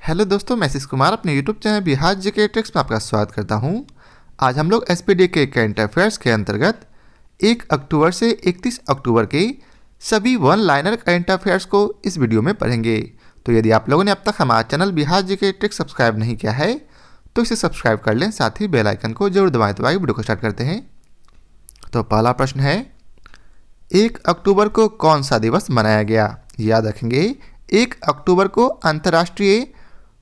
Hello दोस्तों, मैं आशीष कुमार अपने YouTube channel Bihar GK tricks में आपका स्वागत करता हूं। आज हम लोग एसपीडी के करंट अफेयर्स के अंतर्गत 1 अक्टूबर से 31 अक्टूबर के सभी वन लाइनर करंट अफेयर्स को इस वीडियो में पढ़ेंगे। तो यदि आप लोगों ने अब तक हमारा channel Bihar GK tricks subscribe नहीं किया है तो इसे सब्सक्राइब कर लें, साथ ही बेल आइकन को जरूर दबाएं। वीडियो को स्टार्ट करते हैं। तो पहला प्रश्न है, 1 अक्टूबर को कौन सा दिवस मनाया गया? याद रखेंगे, 1 अक्टूबर को अंतर्राष्ट्रीय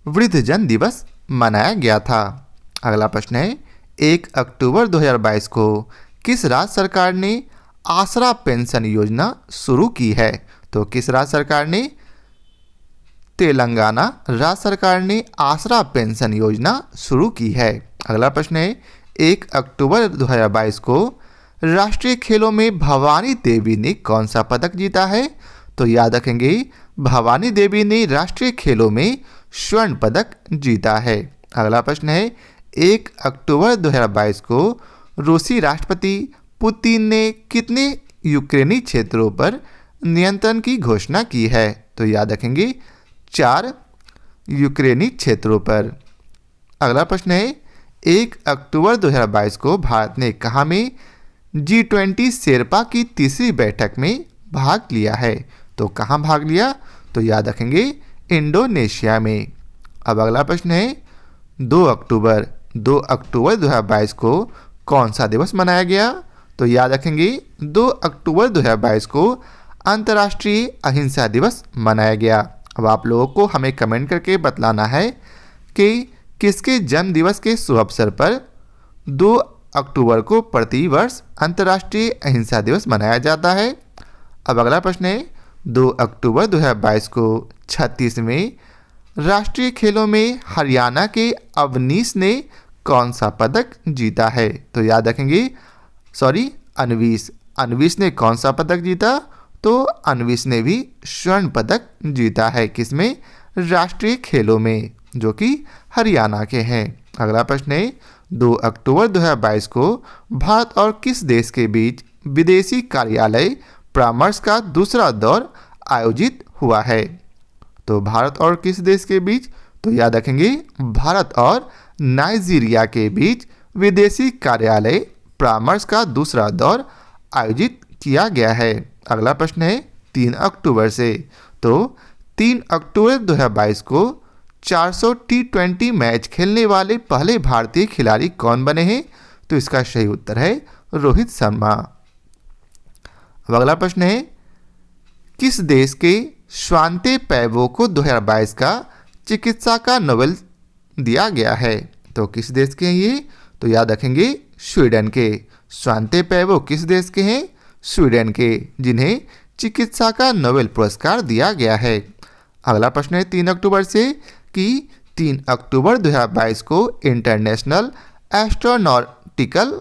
वृद्धजन दिवस मनाया गया था। अगला प्रश्न है, 1 अक्टूबर 2022 को किस राज्य सरकार ने आसरा पेंशन योजना शुरू की है? तो किस राज्य सरकार ने? तेलंगाना राज्य सरकार ने आसरा पेंशन योजना शुरू की है। अगला प्रश्न है, 1 अक्टूबर 2022 को राष्ट्रीय खेलों में भवानी देवी ने कौन सा पदक जीता है? तो याद रखेंगे, भवानी देवी ने राष्ट्रीय खेलों में स्वर्ण पदक जीता है। अगला प्रश्न है, 1 अक्टूबर 2022 को रूसी राष्ट्रपति पुतिन ने कितने यूक्रेनी क्षेत्रों पर नियंत्रण की घोषणा की है? तो याद रखेंगे, 4 यूक्रेनी क्षेत्रों पर। अगला प्रश्न है, 1 अक्टूबर 2022 को भारत ने कहाँ में G20 शेरपा की तीसरी बैठक में भाग लिया है? तो कहाँ भाग लिया? तो याद रखेंगे, इंडोनेशिया में। अब अगला प्रश्न है, 2 अक्टूबर 2022 को कौन सा दिवस मनाया गया? तो याद रखेंगे, 2 अक्टूबर 2022 को अंतर्राष्ट्रीय अहिंसा दिवस मनाया गया। अब आप लोगों को हमें कमेंट करके बतलाना है कि किसके जन्म दिवस के शुभ अवसर पर 2 अक्टूबर को प्रति वर्ष अंतर्राष्ट्रीय अहिंसा दिवस मनाया जाता है। अब अगला प्रश्न है, 2 अक्टूबर 2022 को छत्तीस में राष्ट्रीय खेलों में हरियाणा के अवनीश ने कौन सा पदक जीता है? तो याद रखेंगे, अनवीश ने कौन सा पदक जीता? तो अनवीश ने भी स्वर्ण पदक जीता है। किसमें? राष्ट्रीय खेलों में, जो कि हरियाणा के हैं। अगला प्रश्न है, 2 अक्टूबर 2022 को भारत और किस देश के बीच विदेशी कार्यालय परामर्श का दूसरा दौर आयोजित हुआ है? तो भारत और किस देश के बीच? तो याद रखेंगे, भारत और नाइजीरिया के बीच विदेशी कार्यालय परामर्श का दूसरा दौर आयोजित किया गया है। अगला प्रश्न है, 3 अक्टूबर से। तो 3 अक्टूबर 2022 को 400 T20 मैच खेलने वाले पहले भारतीय खिलाड़ी कौन बने हैं? तो इसका सही उत्तर है रोहित शर्मा। अब अगला प्रश्न है, किस देश के स्वांते पैबो को 2022 का चिकित्सा का नोबेल दिया गया है? तो किस देश के हैं ये? तो याद रखेंगे, स्वीडन के। स्वांते पैबो किस देश के हैं? स्वीडन के, जिन्हें चिकित्सा का नोबेल पुरस्कार दिया गया है। अगला प्रश्न है, 3 अक्टूबर से कि 3 अक्टूबर 2022 को इंटरनेशनल एस्ट्रोनॉटिकल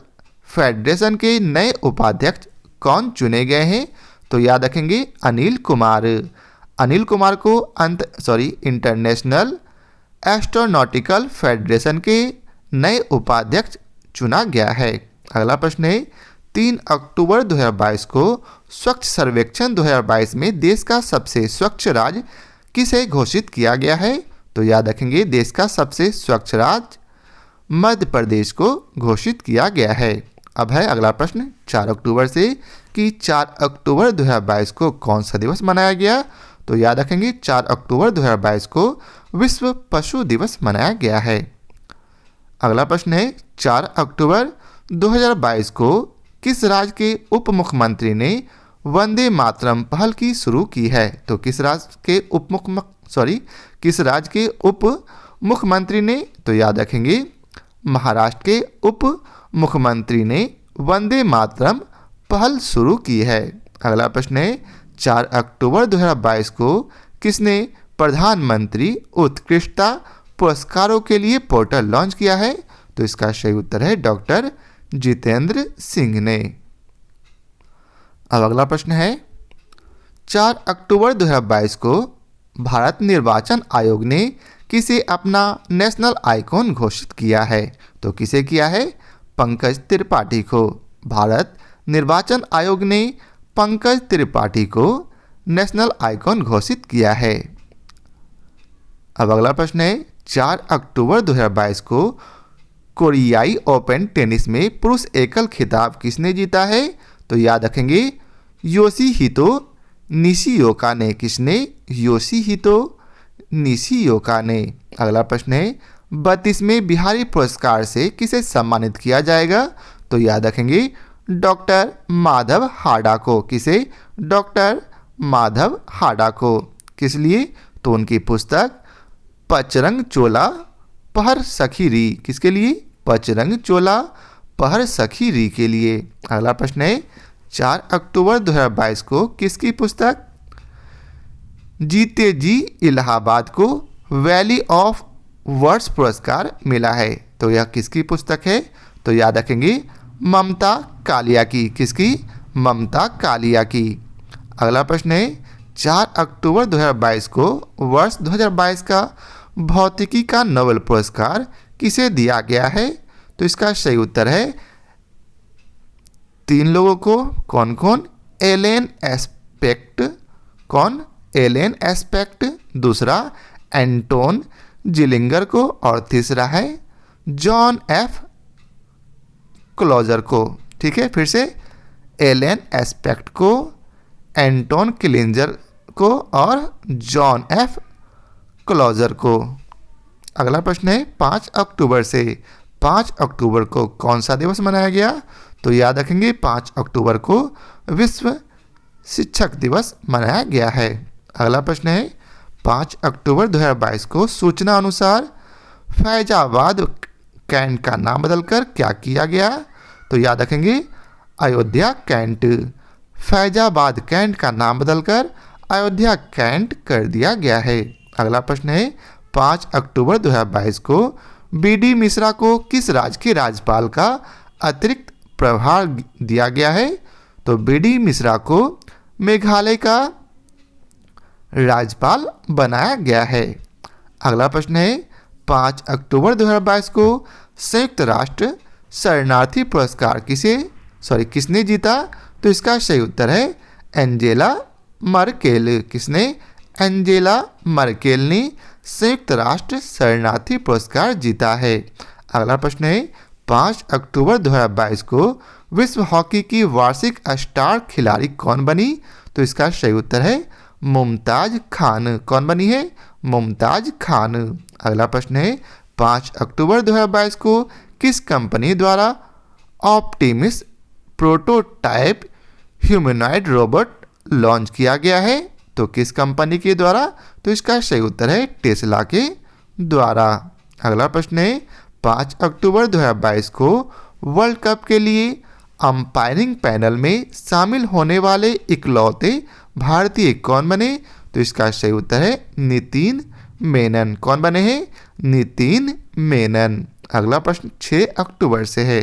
फेडरेशन के नए उपाध्यक्ष कौन चुने गए हैं? तो याद रखेंगे, अनिल कुमार को इंटरनेशनल एस्ट्रोनॉटिकल फेडरेशन के नए उपाध्यक्ष चुना गया है। अगला प्रश्न है, 3 अक्टूबर 2022 को स्वच्छ सर्वेक्षण 2022 में देश का सबसे स्वच्छ राज्य किसे घोषित किया गया है? तो याद रखेंगे, देश का सबसे स्वच्छ राज्य मध्य प्रदेश को घोषित किया गया है। अब है अगला प्रश्न, 4 अक्टूबर से कि 4 अक्टूबर 2022 को कौन सा दिवस मनाया गया? तो याद रखेंगे, 4 अक्टूबर 2022 को विश्व पशु दिवस मनाया गया है। अगला प्रश्न है, 4 अक्टूबर 2022 को किस राज्य के उप मुख्यमंत्री ने वंदे मातरम पहल की शुरू की है? तो किस राज्य के उप मुख्यमंत्री ने? तो याद रखेंगे, महाराष्ट्र के उप मुख्यमंत्री ने वंदे मातरम पहल शुरू की है। अगला प्रश्न है, 4 अक्टूबर 2022 को किसने प्रधानमंत्री उत्कृष्टता पुरस्कारों के लिए पोर्टल लॉन्च किया है? तो इसका सही उत्तर है डॉक्टर जितेंद्र सिंह ने। अब अगला प्रश्न है, 4 अक्टूबर 2022 को भारत निर्वाचन आयोग ने किसे अपना नेशनल आइकॉन घोषित किया है? तो किसे किया है? पंकज त्रिपाठी को। भारत निर्वाचन आयोग ने पंकज त्रिपाठी को नेशनल आइकॉन घोषित किया है। अब अगला प्रश्न है 4 अक्टूबर 2022 को कोरियाई ओपन टेनिस में पुरुष एकल खिताब किसने जीता है? तो याद रखेंगे योशिहितो निशिओका ने। किसने? योशिहितो निशिओका ने। अगला प्रश्न है 32वें बिहारी पुरस्कार से किसे सम्मानित किया जाएगा? तो याद रखेंगे डॉक्टर माधव हाडा को। किसे? डॉक्टर माधव हाडा को। किस लिए? तो उनकी पुस्तक पचरंग चोला पहर सखी री। किसके लिए? पचरंग चोला पहर सखी री के लिए। अगला प्रश्न है 4 अक्टूबर 2022 को किसकी पुस्तक जीते जी इलाहाबाद को वैली ऑफ वर्ड्स पुरस्कार मिला है? तो यह किसकी पुस्तक है? तो याद रखेंगे ममता कालिया की। किसकी? ममता कालिया की। अगला प्रश्न है 4 अक्टूबर 2022 को वर्ष 2022 का भौतिकी का नोबेल पुरस्कार किसे दिया गया है? तो इसका सही उत्तर है 3 लोगों को। कौन कौन? Alain Aspect. कौन? Alain Aspect. दूसरा एंटोन जिलिंगर को और तीसरा है जॉन एफ क्लोजर को। ठीक है, फिर से एलेन एस्पेक्ट को, एंटोन किलिंजर को और जॉन एफ क्लोजर को। अगला प्रश्न है 5 अक्टूबर से 5 अक्टूबर को कौन सा दिवस मनाया गया? तो याद रखेंगे 5 अक्टूबर को विश्व शिक्षक दिवस मनाया गया है। अगला प्रश्न है 5 अक्टूबर 2022 को सूचना अनुसार फैजाबाद कैंट का नाम बदलकर क्या किया गया? तो याद रखेंगे अयोध्या कैंट। फैजाबाद कैंट का नाम बदलकर अयोध्या कैंट कर दिया गया है। अगला प्रश्न है 5 अक्टूबर 2022 को बी.डी. मिश्रा को किस राज्य के राज्यपाल का अतिरिक्त प्रभार दिया गया है? तो बी.डी. मिश्रा को मेघालय का राज्यपाल बनाया गया है। अगला प्रश्न है 5 अक्टूबर 2022 को संयुक्त राष्ट्र शरणार्थी पुरस्कार किसने जीता? तो इसका सही उत्तर है एंजेला मर्केल। किसने? एंजेला मर्केल ने संयुक्त राष्ट्र शरणार्थी पुरस्कार जीता है। अगला प्रश्न है 5 अक्टूबर 2022 को विश्व हॉकी की वार्षिक स्टार खिलाड़ी कौन बनी? तो इसका सही उत्तर है मुमताज खान। कौन बनी है? मुमताज खान। अगला प्रश्न है 5 अक्टूबर 2022 को किस कंपनी द्वारा ऑप्टिमिस प्रोटोटाइप ह्यूमनॉइड रोबोट लॉन्च किया गया है? तो किस कंपनी के द्वारा? तो इसका सही उत्तर है टेस्ला के द्वारा। अगला प्रश्न है 5 अक्टूबर 2022 को वर्ल्ड कप के लिए अंपायरिंग पैनल में शामिल होने वाले इकलौते भारतीय कौन बने? तो इसका सही उत्तर है नितिन मेनन। कौन बने हैं? नितिन मेनन। अगला प्रश्न 6 अक्टूबर से है।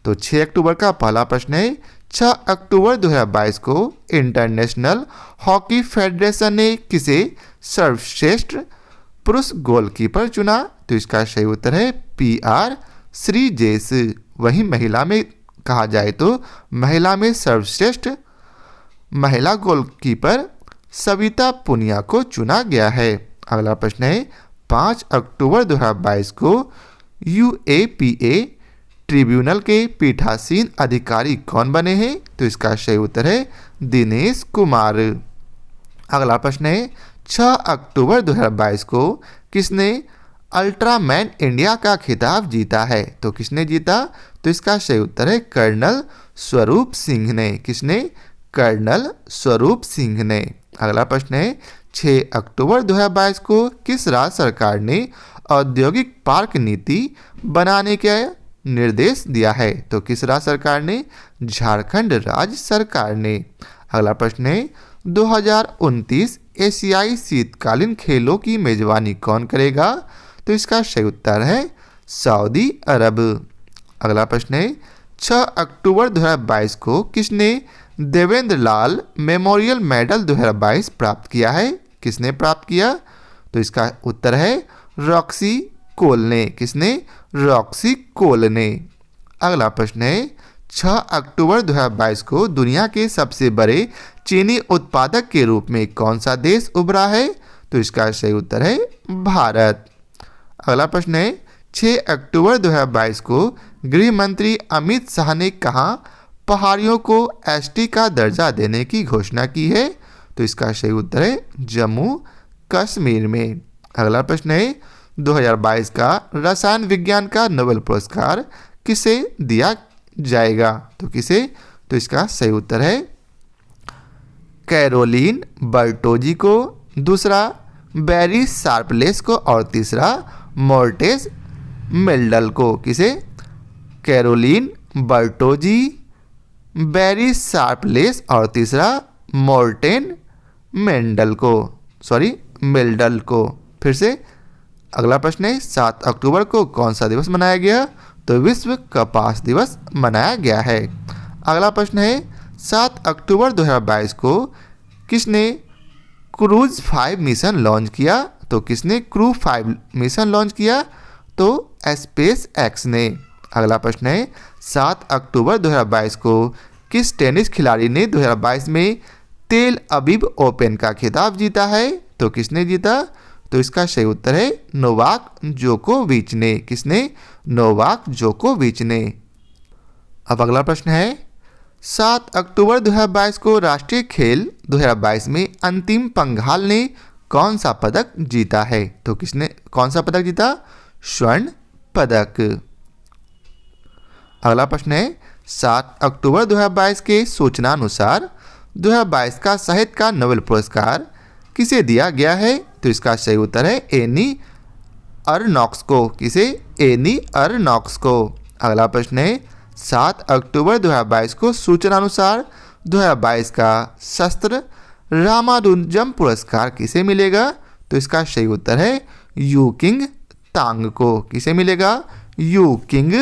तो 6 अक्टूबर का पहला प्रश्न है 6 अक्टूबर 2022 को इंटरनेशनल हॉकी फेडरेशन ने किसे सर्वश्रेष्ठ पुरुष गोलकीपर चुना? तो इसका सही उत्तर है PR श्रीजेश। वहीं महिला में कहा जाए तो महिला में सर्वश्रेष्ठ महिला गोलकीपर सविता पुनिया को चुना गया है। अगला प्रश्न है 5 अक्टूबर 2022 को UAPA ट्रिब्यूनल के पीठासीन अधिकारी कौन बने हैं? तो इसका सही उत्तर है दिनेश कुमार। अगला प्रश्न है 6 अक्टूबर 2022 को किसने अल्ट्रामैन इंडिया का खिताब जीता है? तो किसने जीता? तो इसका सही उत्तर है कर्नल स्वरूप सिंह ने। किसने? कर्नल स्वरूप सिंह ने। अगला प्रश्न है 6 अक्टूबर 2022 को किस राज्य सरकार ने औद्योगिक पार्क नीति बनाने का निर्देश दिया है? तो किस राज्य सरकार ने? झारखंड राज्य सरकार ने। अगला प्रश्न है 2029 एशियाई शीतकालीन खेलों की मेजबानी कौन करेगा? तो इसका सही उत्तर है सऊदी अरब। अगला प्रश्न है 6 अक्टूबर 2022 को किसने देवेंद्र लाल मेमोरियल मेडल 2022 प्राप्त किया है? किसने प्राप्त किया? तो इसका उत्तर है रॉक्सी कोल ने। किसने? रॉक्सी कोल ने। अगला प्रश्न है 6 अक्टूबर 2022 को दुनिया के सबसे बड़े चीनी उत्पादक के रूप में कौन सा देश उभरा है? तो इसका सही उत्तर है भारत। अगला प्रश्न है 6 अक्टूबर 2022 को गृह मंत्री अमित शाह ने कहा पहाड़ियों को एसटी का दर्जा देने की घोषणा की है, तो इसका सही उत्तर है जम्मू कश्मीर में। अगला प्रश्न है 2022 का रसायन विज्ञान का नोबेल पुरस्कार किसे दिया जाएगा, तो किसे, तो इसका सही उत्तर है कैरोलिन बर्टोजी को, दूसरा बैरी शार्पलेस को और तीसरा मोर्टेस मेल्डल को। किसे, कैरोलिन बर्टोजी, बैरी शार्पलेस और तीसरा मोर्टेन मेंडल को, मेल्डल को। फिर से अगला प्रश्न है 7 अक्टूबर को कौन सा दिवस मनाया गया, तो विश्व कपास दिवस मनाया गया है। अगला प्रश्न है 7 अक्टूबर 2022 को किसने क्रूज 5 मिशन लॉन्च किया, तो किसने क्रू 5 मिशन लॉन्च किया, तो स्पेस एक्स ने। अगला प्रश्न है 7 अक्टूबर 2022 को किस टेनिस खिलाड़ी ने 2022 में तेल अबीब ओपन का खिताब जीता है, तो किसने जीता, तो इसका सही उत्तर है नोवाक जोकोविच ने। किसने, नोवाक जोकोविच ने। अब अगला प्रश्न है 7 अक्टूबर 2022 को राष्ट्रीय खेल 2022 में अंतिम पंघाल ने कौन सा पदक जीता है, तो किसने कौन सा पदक जीता, स्वर्ण पदक। अगला प्रश्न है 7 अक्टूबर 2022 के सूचना अनुसार 2022 का साहित्य का नोबेल पुरस्कार किसे दिया गया है, तो इसका सही उत्तर है एनी अर्नॉक्स को। किसे, एनी अर्नॉक्स को। अगला प्रश्न है 7 अक्टूबर 2022 को सूचना अनुसार 2022 का शस्त्र रामानुजम पुरस्कार किसे मिलेगा, तो इसका सही उत्तर है यू किंग तांग को। किसे मिलेगा, यू किंग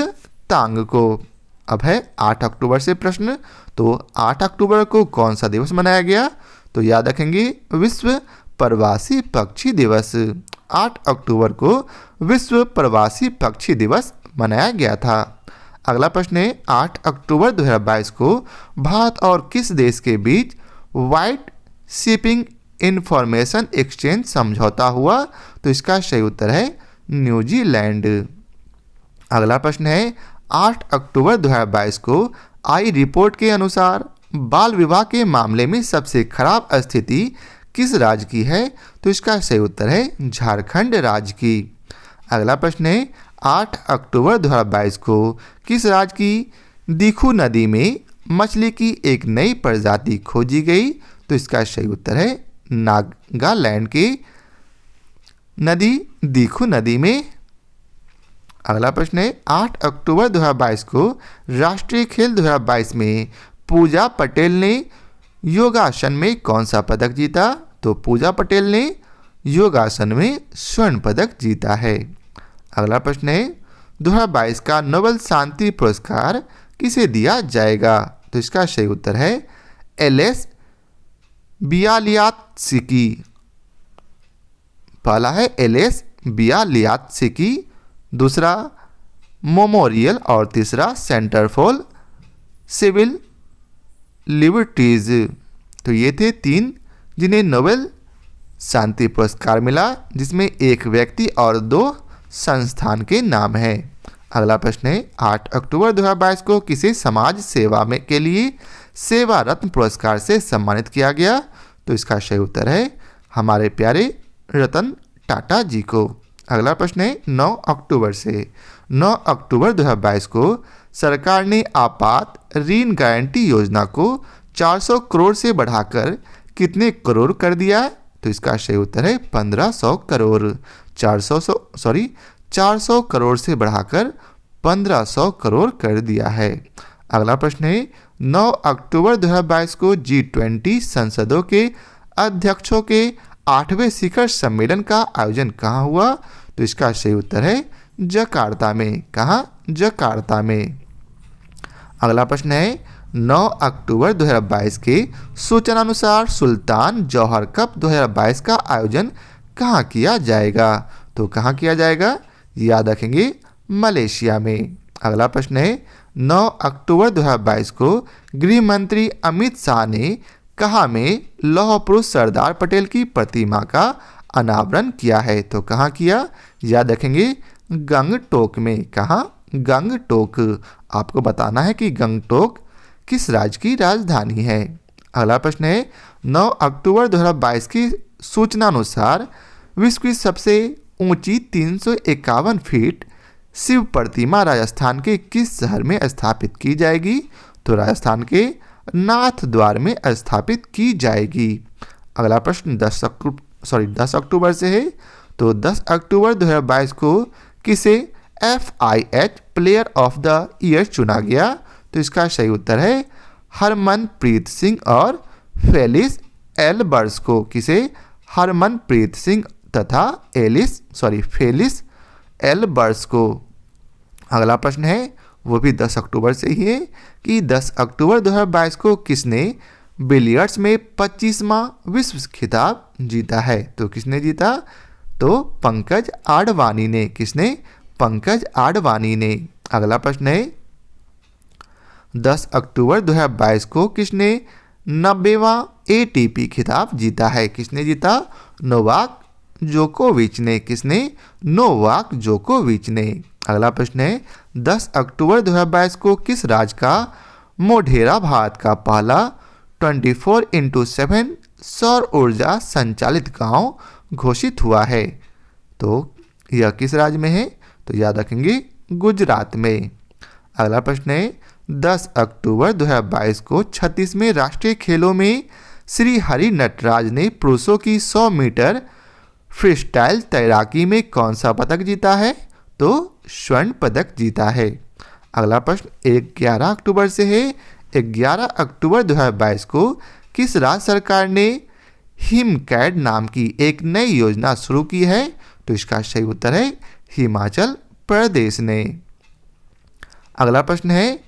तांग को। अब है 8 अक्टूबर से प्रश्न, तो 8 अक्टूबर को कौन सा दिवस मनाया गया, तो याद रखेंगे विश्व प्रवासी पक्षी दिवस। 8 अक्टूबर को विश्व प्रवासी पक्षी दिवस मनाया गया था। अगला प्रश्न है 8 अक्टूबर 2022 को भारत और किस देश के बीच व्हाइट शिपिंग इंफॉर्मेशन एक्सचेंज समझौता हुआ, तो इसका सही उत्तर है न्यूजीलैंड। अगला प्रश्न है 8 अक्टूबर 2022 को आई रिपोर्ट के अनुसार बाल विवाह के मामले में सबसे खराब स्थिति किस राज्य की है, तो इसका सही उत्तर है झारखंड राज्य की। अगला प्रश्न है 8 अक्टूबर 2022 को किस राज्य की दीखू नदी में मछली की एक नई प्रजाति खोजी गई, तो इसका सही उत्तर है नागालैंड की नदी दीखू नदी में। अगला प्रश्न है 8 अक्टूबर 2022 को राष्ट्रीय खेल 2022 में पूजा पटेल ने योगासन में कौन सा पदक जीता, तो पूजा पटेल ने योगासन में स्वर्ण पदक जीता है। अगला प्रश्न है 2022 का नोबेल शांति पुरस्कार किसे दिया जाएगा, तो इसका सही उत्तर है एलेस बियालियात्सिकी। पहला है एलेस बियालियात्सिकी, दूसरा मेमोरियल और तीसरा सेंटर फॉर सिविल लिबर्टीज। तो ये थे 3 जिन्हें नोबेल शांति पुरस्कार मिला, जिसमें एक व्यक्ति और 2 संस्थान के नाम हैं। अगला प्रश्न है 8 अक्टूबर 2022 को किसे समाज सेवा में के लिए सेवा रत्न पुरस्कार से सम्मानित किया गया, तो इसका सही उत्तर है हमारे प्यारे रतन टाटा जी को। अगला प्रश्न है 9 अक्टूबर से 9 अक्टूबर 2022 को सरकार ने आपात ऋण गारंटी योजना को 400 करोड़ से बढ़ाकर कितने करोड़ कर दिया, तो इसका सही उत्तर है 1500 करोड़। 400 करोड़ से बढ़ाकर 1500 करोड़ कर दिया है। अगला प्रश्न है 9 अक्टूबर 2022 को G20 संसदों के अध्यक्षों के 8वें शिखर सम्मेलन का आयोजन कहाँ हुआ, तो इसका सही उत्तर है जकार्ता में। कहाँ, जकार्ता में। अगला प्रश्न है 9 अक्टूबर 2022 के सूचना अनुसार सुल्तान जौहर कप 2022 का आयोजन कहाँ किया जाएगा, तो कहाँ किया जाएगा, याद रखेंगे मलेशिया में। अगला प्रश्न है 9 अक्टूबर 2022 को गृह मंत्री अमित शाह ने कहाँ में लौह पुरुष सरदार पटेल की प्रतिमा का अनावरण किया है। तो कहाँ किया, याद रखेंगे गंगटोक में। कहाँ, गंगटोक। आपको बताना है कि गंगटोक किस राज्य की राजधानी है। अगला प्रश्न है 9 अक्टूबर 2022 की सूचना अनुसार विश्व की सबसे ऊंची 351 फीट शिव प्रतिमा राजस्थान के किस शहर में स्थापित की जाएगी। तो राजस्थान के नाथ द्वार में स्थापित की जाएगी। अगला प्रश्न 10 अक्टूबर से है। तो 10 अक्टूबर 2022 को किसे FIH player of the year चुना गया। तो इसका सही उत्तर है हरमनप्रीत सिंह और फेलिस एल्बर्स को। किसे, हरमनप्रीत सिंह तथा फेलिस एल्बर्स को। अगला प्रश्न है वो भी 10 अक्टूबर से ही है कि 10 अक्टूबर 2022 को किसने बिलियर्ड्स में 25वां विश्व खिताब जीता है। तो किसने जीता, तो पंकज आडवाणी ने। किसने, पंकज आडवाणी ने। अगला प्रश्न है 10 अक्टूबर 2022 को किसने 90वां ATP खिताब जीता है। किसने जीता, नोवाक जोकोविच ने। किसने, नोवाक जोकोविच ने। अगला प्रश्न है 10 अक्टूबर 2022 को किस राज्य का मोढेरा भारत का पहला 24x7 सौर ऊर्जा संचालित गांव घोषित हुआ है। तो यह किस राज्य में है, तो याद रखेंगे गुजरात में। अगला प्रश्न है 10 अक्टूबर 2022 को 36वें राष्ट्रीय खेलों में श्री हरि नटराज ने पुरुषों की 100 मीटर फ्रीस्टाइल तैराकी में कौन सा पदक जीता है। तो स्वर्ण पदक जीता है। अगला प्रश्न 11 अक्टूबर से है। 11 अक्टूबर 2022 को किस राज्य सरकार ने हिमकैड नाम की एक नई योजना शुरू की है। तो इसका सही उत्तर है हिमाचल प्रदेश ने। अगला प्रश्न है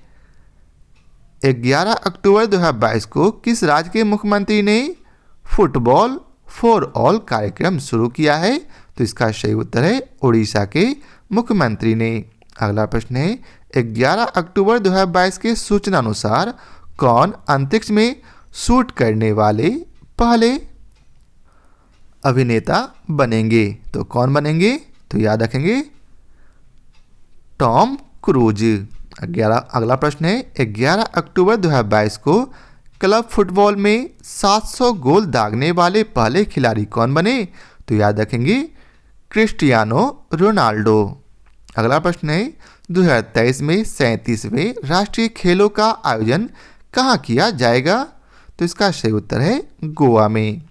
11 अक्टूबर 2022 को किस राज्य के मुख्यमंत्री ने फुटबॉल फॉर ऑल कार्यक्रम शुरू किया है। तो इसका सही उत्तर है उड़ीसा के मुख्यमंत्री ने। अगला प्रश्न है 11 अक्टूबर 2022 के सूचना अनुसार कौन अंतरिक्ष में शूट करने वाले पहले अभिनेता बनेंगे। तो कौन बनेंगे, तो याद रखेंगे टॉम क्रूज। अगला प्रश्न है 11 अक्टूबर 2022 को क्लब फुटबॉल में 700 गोल दागने वाले पहले खिलाड़ी कौन बने। तो याद रखेंगे क्रिस्टियानो रोनाल्डो। अगला प्रश्न है 2023 में 37वें राष्ट्रीय खेलों का आयोजन कहाँ किया जाएगा। तो इसका सही उत्तर है गोवा में।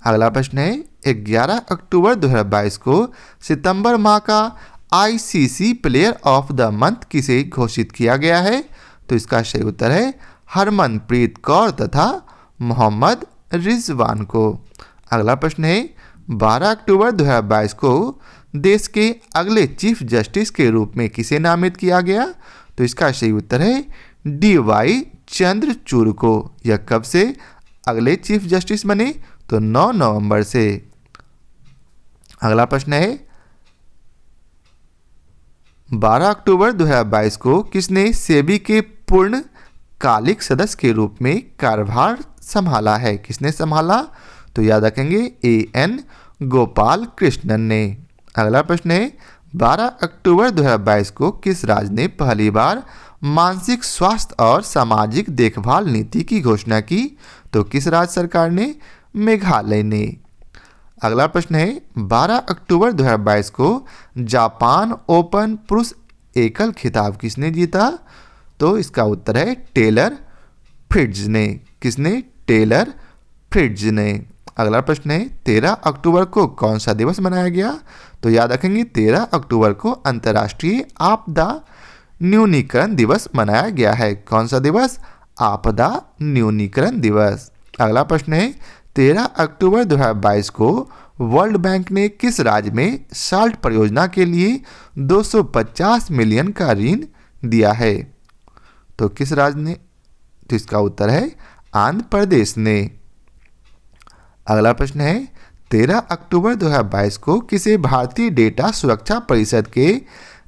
अगला प्रश्न है 11 अक्टूबर 2022 को सितंबर माह का ICC player of the month किसे घोषित किया गया है। तो इसका सही उत्तर है हरमनप्रीत कौर तथा मोहम्मद रिजवान को। अगला प्रश्न है 12 अक्टूबर 2022 को देश के अगले चीफ जस्टिस के रूप में किसे नामित किया गया। तो इसका सही उत्तर है DY चंद्रचूड़ को। यह कब से अगले चीफ जस्टिस बने, तो 9 नवंबर से। अगला प्रश्न है 12 अक्टूबर 2022 को किसने सेबी के पूर्णकालिक सदस्य के रूप में कार्यभार संभाला है। किसने संभाला, तो याद रखेंगे AN गोपाल कृष्णन ने। अगला प्रश्न है 12 अक्टूबर 2022 को किस राज्य ने पहली बार मानसिक स्वास्थ्य और सामाजिक देखभाल नीति की घोषणा की। तो किस राज्य सरकार ने, मेघालय ने। अगला प्रश्न है 12 अक्टूबर 2022 को जापान ओपन पुरुष एकल खिताब किसने जीता। तो इसका उत्तर है टेलर फ्रिट्ज ने। किसने, टेलर फ्रिट्ज ने। अगला प्रश्न है 13 अक्टूबर को कौन सा दिवस मनाया गया। तो याद रखेंगे 13 अक्टूबर को अंतर्राष्ट्रीय आपदा न्यूनीकरण दिवस मनाया गया है। कौन सा दिवस, आपदा न्यूनीकरण दिवस। अगला प्रश्न है 13 अक्टूबर 2022 को वर्ल्ड बैंक ने किस राज्य में साल्ट परियोजना के लिए 250 मिलियन का ऋण दिया है। तो किस राज्य ने, तो इसका उत्तर है आंध्र प्रदेश ने। अगला प्रश्न है 13 अक्टूबर 2022 को किसे भारतीय डेटा सुरक्षा परिषद के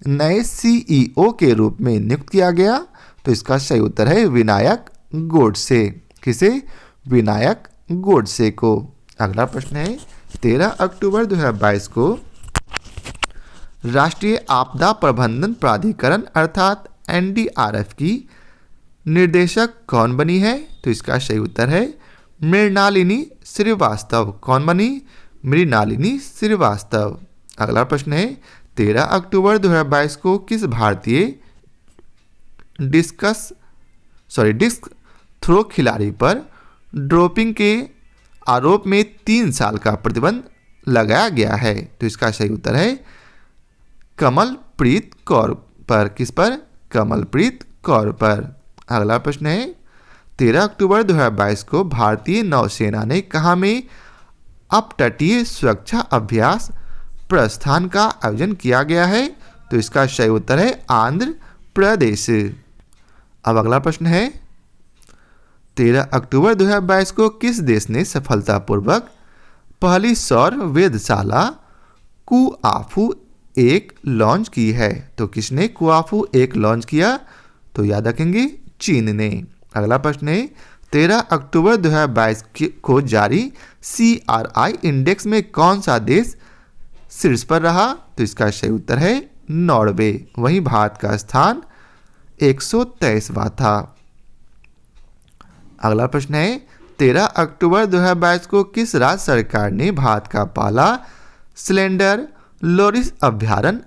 नए CEO के रूप में नियुक्त किया गया। तो इसका सही उत्तर है विनायक गोडसे। किसे, विनायक गोडसे को। अगला प्रश्न है 13 अक्टूबर 2022 को राष्ट्रीय आपदा प्रबंधन प्राधिकरण अर्थात एनडीआरएफ की निर्देशक कौन बनी है? तो इसका सही उत्तर है मृणालिनी श्रीवास्तव। कौन बनी? मृणालिनी श्रीवास्तव। अगला प्रश्न है 13 अक्टूबर 2022 को किस भारतीय डिस्क थ्रो खिलाड़ी पर डोपिंग के आरोप में 3 साल का प्रतिबंध लगाया गया है? तो इसका सही उत्तर है कमलप्रीत कौर पर। किस पर? कमलप्रीत कौर पर। अगला प्रश्न है 13 अक्टूबर 2022 को भारतीय नौसेना ने कहाँ में अपतटीय सुरक्षा अभ्यास प्रस्थान का आयोजन किया गया है? तो इसका सही उत्तर है आंध्र प्रदेश। अब अगला प्रश्न है 13 अक्टूबर 2022 को किस देश ने सफलतापूर्वक पहली सौर वेधशाला कुआफू 1 लॉन्च की है? तो किसने कुआफू 1 लॉन्च किया? तो याद रखेंगे चीन ने। अगला प्रश्न है 13 अक्टूबर 2022 को जारी CRI इंडेक्स में कौन सा देश शीर्ष पर रहा? तो इसका सही उत्तर है नॉर्वे। वहीं भारत का स्थान 123वां था। अगला प्रश्न है 13 अक्टूबर 2022 को किस राज्य सरकार ने भारत का पहला सिलेंडर लोरिस अभ्यारण्य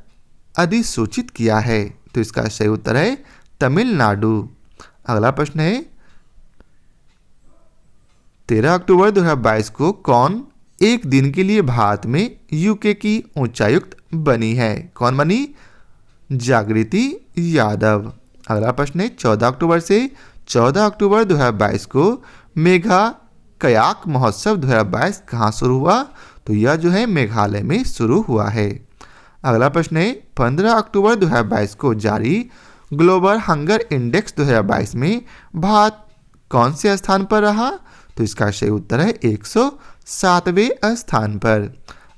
अधिसूचित किया है? तो इसका सही उत्तर है तमिलनाडु। अगला प्रश्न है 13 अक्टूबर 2022 को कौन एक दिन के लिए भारत में यूके की उच्चायुक्त बनी है? कौन बनी? जागृति यादव। अगला प्रश्न है 14 अक्टूबर से 14 अक्टूबर 2022 को मेघा कयाक महोत्सव 2022 कहाँ शुरू हुआ? तो यह जो है मेघालय में शुरू हुआ है। अगला प्रश्न है 15 अक्टूबर 2022 को जारी ग्लोबल हंगर इंडेक्स 2022 में भारत कौन से स्थान पर रहा? तो इसका सही उत्तर है 107वें स्थान पर।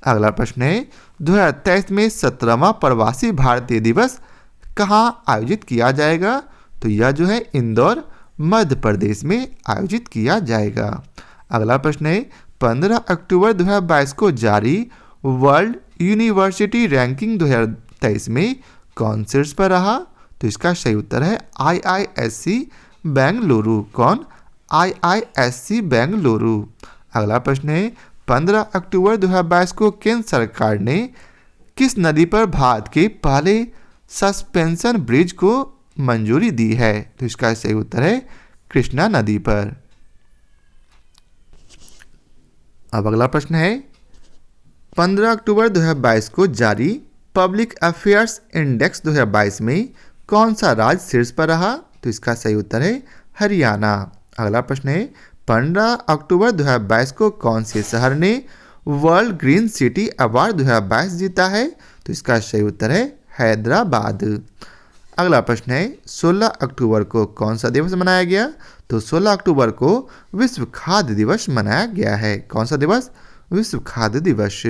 अगला प्रश्न है 2023 में 17वां प्रवासी भारतीय दिवस कहाँ आयोजित किया जाएगा? तो यह जो है इंदौर मध्य प्रदेश में आयोजित किया जाएगा। अगला प्रश्न है 15 अक्टूबर 2022 को जारी वर्ल्ड यूनिवर्सिटी रैंकिंग 2023 में कौन शीर्ष पर रहा? तो इसका सही उत्तर है IISc बेंगलुरु। कौन? IISc बेंगलुरु। अगला प्रश्न है 15 अक्टूबर 2022 को केंद्र सरकार ने किस नदी पर भारत के पहले सस्पेंशन ब्रिज को मंजूरी दी है? तो इसका सही उत्तर है कृष्णा नदी पर। अब अगला प्रश्न है 15 अक्टूबर 2022 को जारी पब्लिक अफेयर्स इंडेक्स 2022 में कौन सा राज्य शीर्ष पर रहा? तो इसका सही उत्तर है हरियाणा। अगला प्रश्न है 15 अक्टूबर 2022 को कौन से शहर ने वर्ल्ड ग्रीन सिटी अवार्ड 2022 जीता है? तो इसका सही उत्तर है हैदराबाद। अगला प्रश्न है 16 अक्टूबर को कौन सा दिवस मनाया गया? तो 16 अक्टूबर को विश्व खाद्य दिवस मनाया गया है। कौन सा दिवस? विश्व खाद्य दिवस।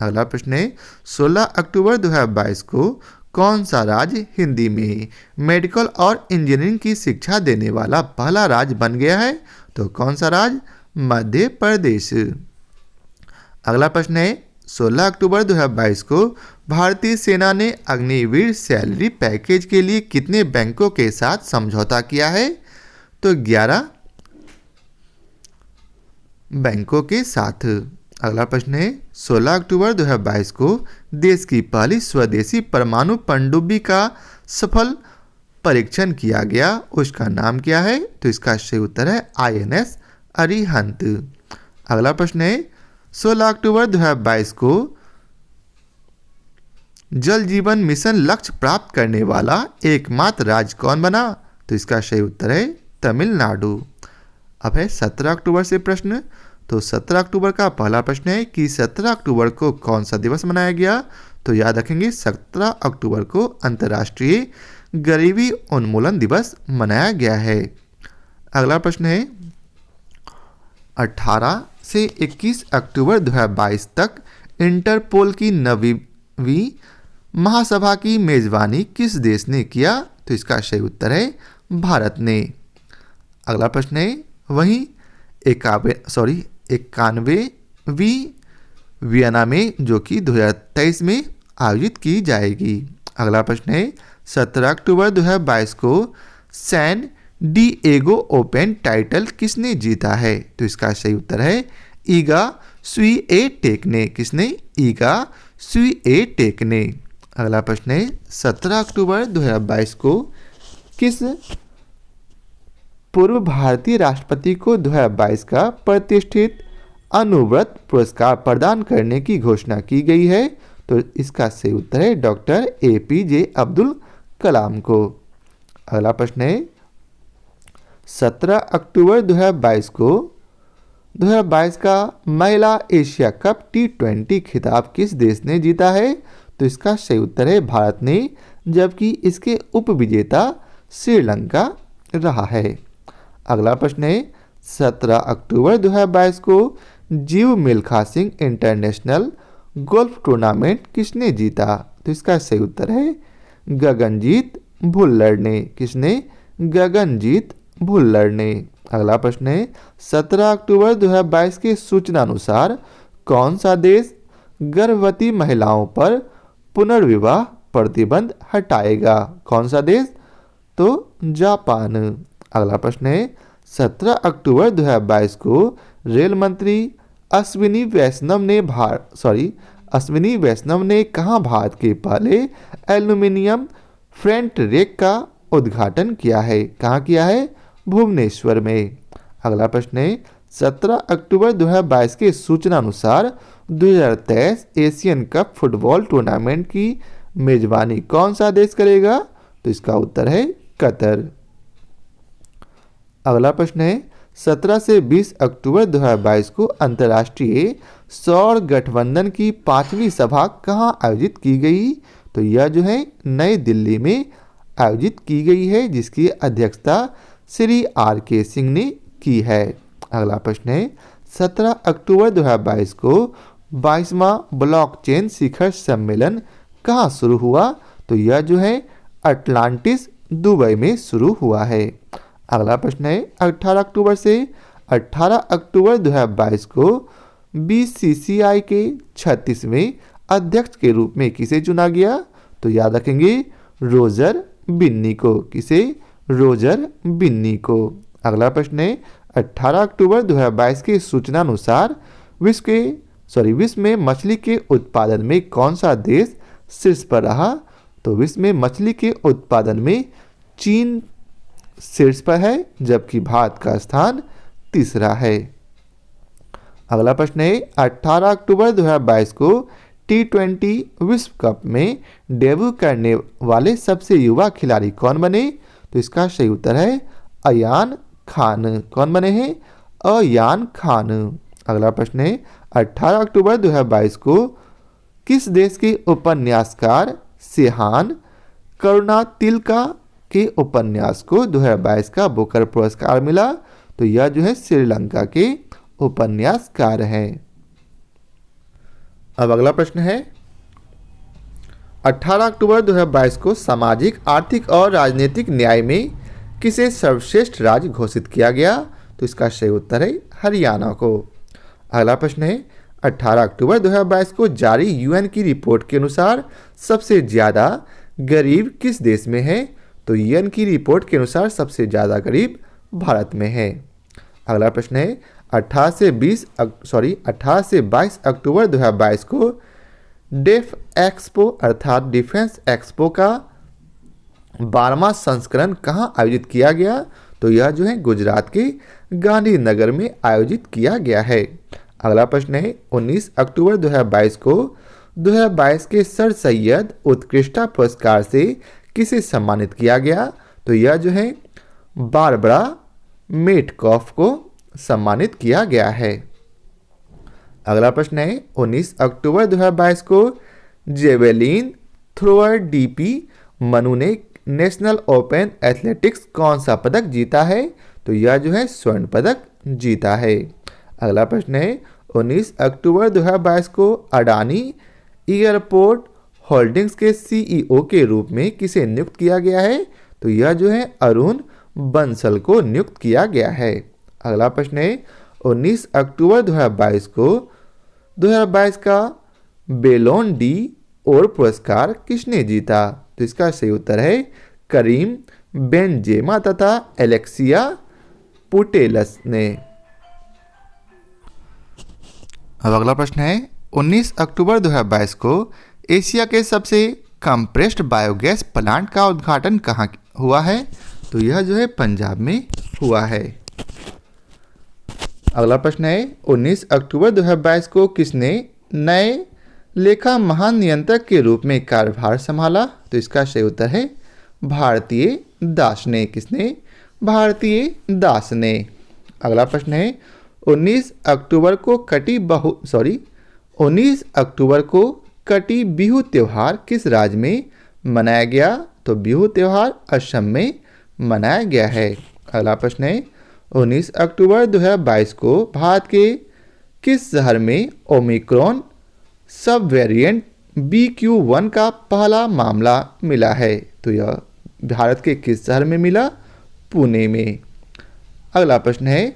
अगला प्रश्न है 16 अक्टूबर 2022 को कौन सा राज्य हिंदी में मेडिकल और इंजीनियरिंग की शिक्षा देने वाला पहला राज्य बन गया है? तो कौन सा राज्य? मध्य प्रदेश। अगला प्रश्न है 16 अक्टूबर 2022 को भारतीय सेना ने अग्निवीर सैलरी पैकेज के लिए कितने बैंकों के साथ समझौता किया है? तो 11 बैंकों के साथ। अगला प्रश्न है 16 अक्टूबर 2022 को देश की पहली स्वदेशी परमाणु पनडुब्बी का सफल परीक्षण किया गया, उसका नाम क्या है? तो इसका सही उत्तर है INS अरिहंत। अगला प्रश्न है 16 अक्टूबर 2022 को जल जीवन मिशन लक्ष्य प्राप्त करने वाला एकमात्र राज्य कौन बना? तो इसका सही उत्तर है तमिलनाडु। अब है 17 अक्टूबर से प्रश्न। तो 17 अक्टूबर का पहला प्रश्न है कि 17 अक्टूबर को कौन सा दिवस मनाया गया? तो याद रखेंगे 17 अक्टूबर को अंतर्राष्ट्रीय गरीबी उन्मूलन दिवस मनाया गया है। अगला प्रश्न है 18 से 21 अक्टूबर 2022 तक इंटरपोल की 9वीं महासभा की मेजबानी किस देश ने किया? तो इसका सही उत्तर है भारत ने। अगला प्रश्न है वहीं 91वीं वियना में, जो कि 2023 में आयोजित की जाएगी। अगला प्रश्न है 17 अक्टूबर 2022 को सैन डिएगो ओपन टाइटल किसने जीता है? तो इसका सही उत्तर है ईगा स्वीएटेक ने। किसने? ईगा स्वीएटेक ने। अगला प्रश्न है 17 अक्टूबर 2022 को किस पूर्व भारतीय राष्ट्रपति को 2022 का प्रतिष्ठित अनुव्रत पुरस्कार प्रदान करने की घोषणा की गई है? तो इसका सही उत्तर है डॉक्टर एपीजे अब्दुल कलाम को। अगला प्रश्न है 17 अक्टूबर 2022 को 2022 का महिला एशिया कप T20 खिताब किस देश ने जीता है? तो इसका सही उत्तर है भारत ने, जबकि इसके उपविजेता श्रीलंका रहा है। अगला प्रश्न है 17 अक्टूबर 2022 को जीव Milkha Singh international golf tournament किसने जीता? तो इसका सही उत्तर है गगनजीत भुल्लर ने। किसने? गगनजीत भुल्लर ने। अगला प्रश्न है 17 अक्टूबर 2022 के सूचना अनुसार कौन सा देश गर्भवती महिलाओं पर पुनर्विवाह प्रतिबंध हटाएगा? कौन सा देश? तो जापान। अगला प्रश्न है 17 अक्टूबर 2022 को रेल मंत्री अश्विनी वैष्णव ने कहाँ भारत के पहले एल्यूमिनियम फ्रंट रेक का उद्घाटन किया है? कहाँ किया है? भुवनेश्वर में। अगला प्रश्न है 17 अक्टूबर 2022 के सूचना अनुसार 2023 एशियन कप फुटबॉल टूर्नामेंट की मेजबानी कौन सा देश करेगा? तो इसका उत्तर है कतर। अगला प्रश्न है 17 से 20 अक्टूबर 2022 को अंतर्राष्ट्रीय सौर गठबंधन की 5वीं सभा कहाँ आयोजित की गई? तो यह जो है नई दिल्ली में आयोजित की गई है, जिसकी अध्यक्षता श्री आर.के. सिंह ने की है। अगला प्रश्न है 17 अक्टूबर 2022 को 22वां ब्लॉकचेन शिखर सम्मेलन कहाँ शुरू हुआ? तो यह जो है अटलांटिस दुबई में शुरू हुआ है। अगला प्रश्न है 18 अक्टूबर से 18 अक्टूबर 2022 को बीसीसीआई के 36वें अध्यक्ष के रूप में किसे चुना गया? तो याद रखेंगे रोजर बिन्नी को। किसे? रोजर बिन्नी को। अगला प्रश्न है 18 अक्टूबर 2022 की सूचना अनुसार विश्व में मछली के उत्पादन में कौन सा देश शीर्ष पर रहा? तो विश्व में मछली के उत्पादन में चीन शीर्ष पर है, जबकि भारत का स्थान तीसरा है। अगला प्रश्न है 18 अक्टूबर 2022 को T20 विश्व कप में डेब्यू करने वाले सबसे युवा खिलाड़ी कौन बने? तो इसका सही उत्तर है अयान खान। कौन बने हैं? अयान खान। अगला प्रश्न है 18 अक्टूबर 2022 को किस देश के उपन्यासकार सेहान करुणातिलका के उपन्यास को 2022 का बुकर पुरस्कार मिला? तो यह जो है श्रीलंका के उपन्यासकार हैं। अब अगला प्रश्न है 18 अक्टूबर 2022 को सामाजिक, आर्थिक और राजनीतिक न्याय में किसे सर्वश्रेष्ठ राज्य घोषित किया गया? तो इसका सही उत्तर है हरियाणा को। अगला प्रश्न है 18 अक्टूबर 2022 को जारी यूएन की रिपोर्ट के अनुसार सबसे ज़्यादा गरीब किस देश में है? तो यूएन की रिपोर्ट के अनुसार सबसे ज़्यादा गरीब भारत में है। अगला प्रश्न है 18 से 22 अक्टूबर 2022 को डेफ एक्सपो अर्थात डिफेंस एक्सपो का 12वां संस्करण कहाँ आयोजित किया गया? तो यह जो है गुजरात के गांधीनगर में आयोजित किया गया है। अगला प्रश्न है 19 अक्टूबर 2022 को 2022 के सर सैयद उत्कृष्टता पुरस्कार से किसे सम्मानित किया गया? तो यह जो है बारबरा मेटकॉफ को सम्मानित किया गया है। अगला प्रश्न है 19 अक्टूबर 2022 को जेवेलिन थ्रोअर डीपी मनु ने नेशनल ओपन एथलेटिक्स कौन सा पदक जीता है? तो यह जो है स्वर्ण पदक जीता है। अगला प्रश्न है 19 अक्टूबर 2022 को अडानी एयरपोर्ट होल्डिंग्स के सीईओ के रूप में किसे नियुक्त किया गया है? तो यह जो है अरुण बंसल को नियुक्त किया गया है। अगला प्रश्न है 19 अक्टूबर 2022 को 2022 का बेलोन डी और पुरस्कार किसने जीता? तो इसका सही उत्तर है करीम बेंजेमा तथा एलेक्सिया पुटेलस ने। अब अगला प्रश्न है 19 अक्टूबर 2022 को एशिया के सबसे कंप्रेस्ड बायोगैस प्लांट का उद्घाटन कहाँ हुआ है? तो यह जो है पंजाब में हुआ है। अगला प्रश्न है 19 अक्टूबर 2022 को किसने नए लेखा महानियंत्रक के रूप में कार्यभार संभाला? तो इसका सही उत्तर है भारतीय दास ने। किसने? भारतीय दास ने। अगला प्रश्न है 19 अक्टूबर को कटी बिहू त्योहार किस राज्य में मनाया गया? तो बिहू त्योहार असम में मनाया गया है। अगला प्रश्न है 19 अक्टूबर 2022 को भारत के किस शहर में ओमिक्रॉन सब वेरिएंट BQ.1 का पहला मामला मिला है? तो यह भारत के किस शहर में मिला? पुणे में। अगला प्रश्न है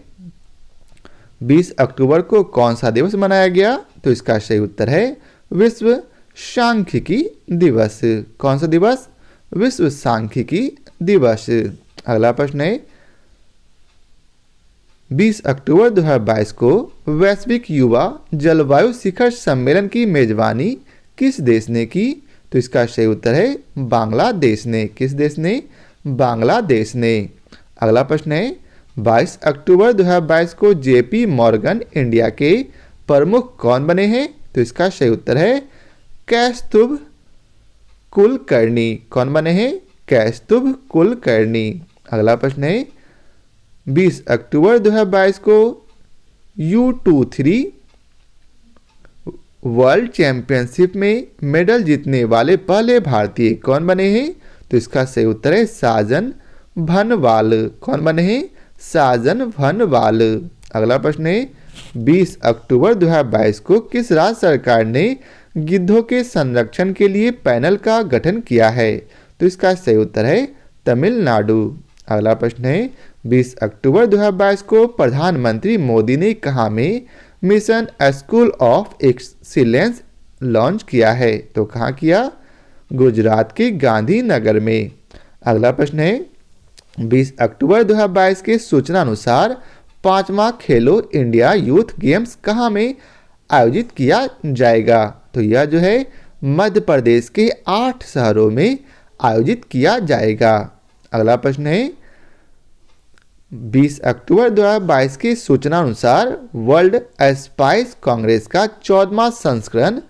20 अक्टूबर को कौन सा दिवस मनाया गया? तो इसका सही उत्तर है विश्व सांख्यिकी दिवस। कौन सा दिवस? विश्व सांख्यिकी दिवस। अगला प्रश्न है 20 अक्टूबर 2022 को वैश्विक युवा जलवायु शिखर सम्मेलन की मेजबानी किस देश ने की? तो इसका सही उत्तर है बांग्लादेश ने। किस देश ने? बांग्लादेश ने। अगला प्रश्न है 22 अक्टूबर 2022 को JP मॉर्गन इंडिया के प्रमुख कौन बने हैं? तो इसका सही उत्तर है कौस्तुभ कुलकर्णी। कौन बने हैं? कौस्तुभ कुलकर्णी। अगला प्रश्न है 20 अक्टूबर 2022 को U23 वर्ल्ड चैंपियनशिप में मेडल जीतने वाले पहले भारतीय कौन बने हैं? तो इसका सही उत्तर है साजन भनवाल। कौन बने हैं? साजन भनवाल। अगला प्रश्न है 20 अक्टूबर 2022 को किस राज्य सरकार ने गिद्धों के संरक्षण के लिए पैनल का गठन किया है? तो इसका सही उत्तर है तमिलनाडु। अगला प्रश्न है 20 अक्टूबर 2022 को प्रधानमंत्री मोदी ने कहाँ में mission school of excellence launch किया है? तो कहाँ किया? गुजरात के गांधीनगर में। अगला प्रश्न है 20 अक्टूबर 2022 के सूचना अनुसार 5वां खेलो इंडिया यूथ गेम्स कहाँ में आयोजित किया जाएगा? तो यह जो है मध्य प्रदेश के 8 शहरों में आयोजित किया जाएगा। अगला प्रश्न है 20 अक्टूबर 2022 की सूचना अनुसार वर्ल्ड स्पाइस कांग्रेस का 14वां संस्करण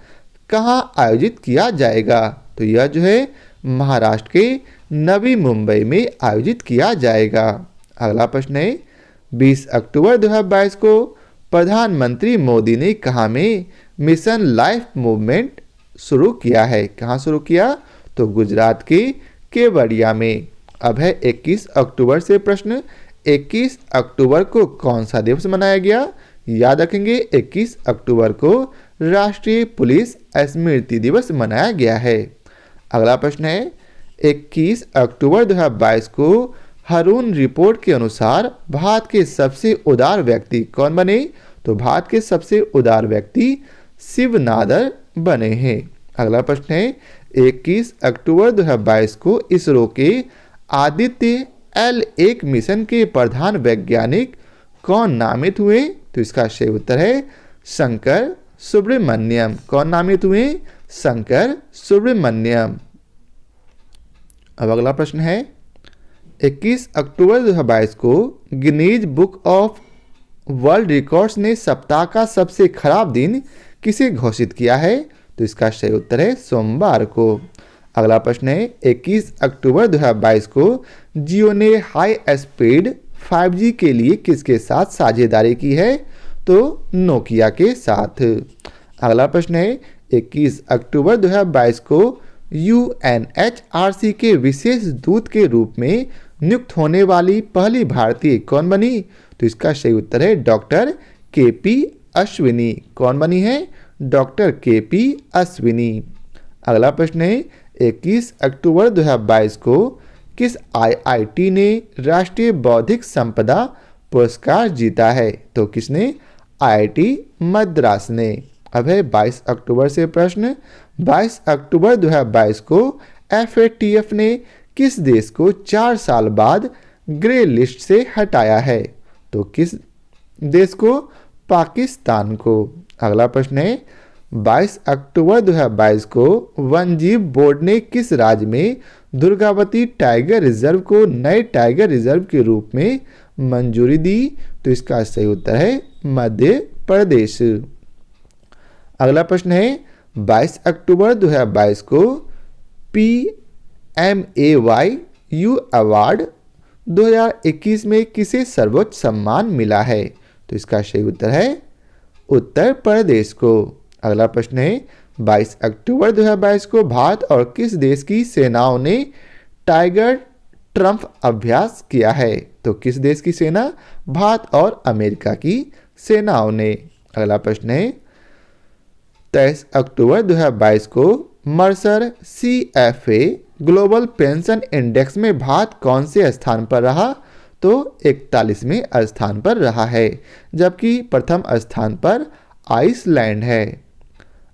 कहाँ आयोजित किया जाएगा? तो यह जो है महाराष्ट्र के नवी मुंबई में आयोजित किया जाएगा। अगला प्रश्न है 20 अक्टूबर 2022 को प्रधानमंत्री मोदी ने कहाँ में मिशन लाइफ मूवमेंट शुरू किया है? कहाँ शुरू किया? तो गुजरात के केवड़िया में। अब है 21 अक्टूबर से प्रश्न। 21 अक्टूबर को कौन सा दिवस मनाया गया? याद रखेंगे 21 अक्टूबर को राष्ट्रीय पुलिस स्मृति दिवस मनाया गया है। अगला प्रश्न है 21 अक्टूबर 2022 को हारून रिपोर्ट के अनुसार भारत के सबसे उदार व्यक्ति कौन बने? तो भारत के सबसे उदार व्यक्ति शिव नादर बने हैं। अगला प्रश्न है 21 अक्टूबर 2022 को इसरो के आदित्य L1 मिशन के प्रधान वैज्ञानिक कौन नामित हुए? तो इसका सही उत्तर है शंकर सुब्रमण्यम। कौन नामित हुए? शंकर सुब्रमण्यम। अब अगला प्रश्न है 21 अक्टूबर 2022 को Guinness book of world records ने सप्ताह का सबसे खराब दिन किसे घोषित किया है? तो इसका सही उत्तर है सोमवार को। अगला प्रश्न है 21 अक्टूबर 2022 को जियो ने हाई स्पीड 5G के लिए किसके साथ साझेदारी की है? तो नोकिया के साथ। अगला प्रश्न है 21 अक्टूबर 2022 को UNHRC के विशेष दूत के रूप में नियुक्त होने वाली पहली भारतीय कौन बनी? तो इसका सही उत्तर है डॉक्टर KP अश्विनी। कौन बनी है? Doctor KP Ashwini. अगला प्रश्न है 21 अक्टूबर 2022 को किस IIT ने राष्ट्रीय बौद्धिक संपदा पुरस्कार जीता है? तो किसने? IIT मद्रास ने। अब है 22 अक्टूबर से प्रश्न। 22 अक्टूबर 2022 को FATF ने किस देश को 4 साल बाद ग्रे लिस्ट से हटाया है? तो किस देश को? पाकिस्तान को। अगला प्रश्न है 22 अक्टूबर 2022 को वन्यजीव बोर्ड ने किस राज्य में दुर्गावती टाइगर रिजर्व को नए टाइगर रिजर्व के रूप में मंजूरी दी? तो इसका सही उत्तर है मध्य प्रदेश। अगला प्रश्न है 22 अक्टूबर 2022 को PMAYU अवार्ड 2021 में किसे सर्वोच्च सम्मान मिला है? तो इसका सही उत्तर है उत्तर प्रदेश को। अगला प्रश्न है 22 अक्टूबर 2022 को भारत और किस देश की सेनाओं ने टाइगर ट्रम्प अभ्यास किया है? तो किस देश की सेना? भारत और अमेरिका की सेनाओं ने। अगला प्रश्न है 23 अक्टूबर 2022 को Mercer CFA global pension index में भारत कौन से स्थान पर रहा? तो 41वें स्थान पर रहा है, जबकि प्रथम स्थान पर आइसलैंड है।